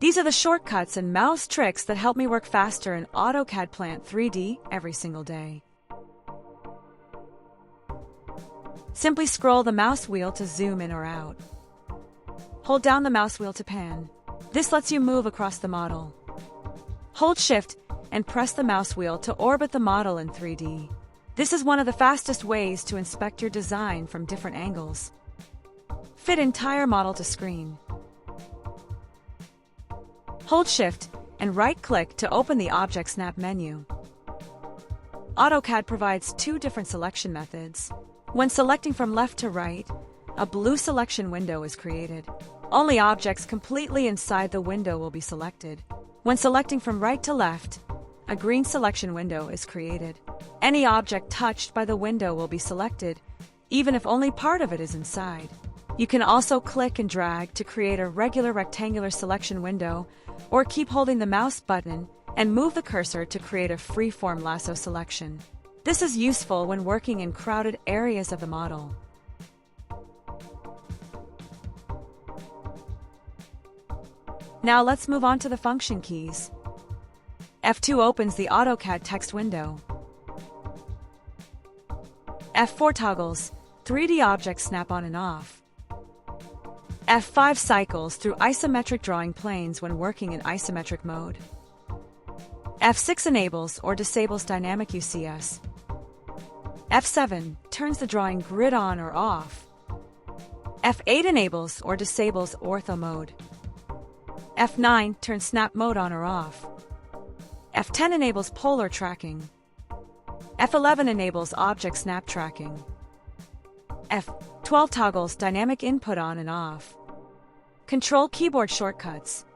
These are the shortcuts and mouse tricks that help me work faster in AutoCAD Plant 3D every single day. Simply scroll the mouse wheel to zoom in or out. Hold down the mouse wheel to pan. This lets you move across the model. Hold Shift and press the mouse wheel to orbit the model in 3D. This is one of the fastest ways to inspect your design from different angles. Fit entire model to screen. Hold Shift and right-click to open the Object Snap menu. AutoCAD provides two different selection methods. When selecting from left to right, a blue selection window is created. Only objects completely inside the window will be selected. When selecting from right to left, a green selection window is created. Any object touched by the window will be selected, even if only part of it is inside. You can also click and drag to create a regular rectangular selection window, or keep holding the mouse button and move the cursor to create a free-form lasso selection. This is useful when working in crowded areas of the model. Now let's move on to the function keys. F2 opens the AutoCAD text window. F4 toggles 3D objects snap on and off. F5 cycles through isometric drawing planes when working in isometric mode. F6 enables or disables dynamic UCS. F7 turns the drawing grid on or off. F8 enables or disables ortho mode. F9 turns snap mode on or off. F10 enables polar tracking. F11 enables object snap tracking. F12 toggles dynamic input on and off. Control keyboard shortcuts.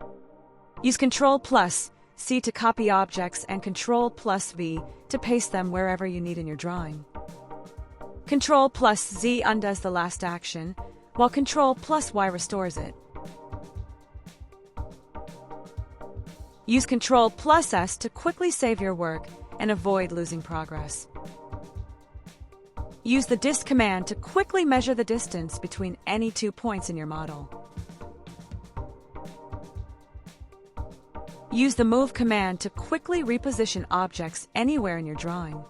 Use Ctrl+C to copy objects and Ctrl+V to paste them wherever you need in your drawing. Ctrl+Z undoes the last action, while Ctrl+Y restores it. Use Ctrl+S to quickly save your work and avoid losing progress. Use the DIST command to quickly measure the distance between any 2 points in your model. Use the Move command to quickly reposition objects anywhere in your drawing.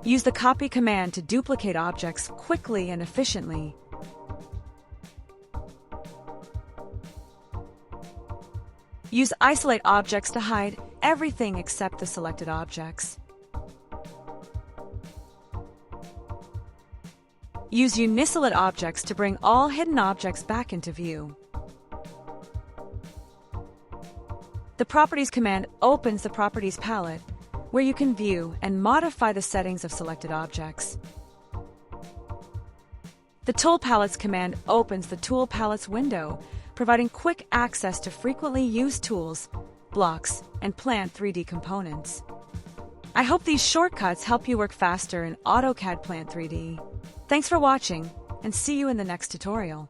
Use the Copy command to duplicate objects quickly and efficiently. Use Isolate Objects to hide everything except the selected objects. Use Unisolate Objects to bring all hidden objects back into view. The Properties command opens the Properties palette, where you can view and modify the settings of selected objects. The Tool Palettes command opens the Tool Palettes window, providing quick access to frequently used tools, blocks, and Plant 3D components. I hope these shortcuts help you work faster in AutoCAD Plant 3D. Thanks for watching, and see you in the next tutorial.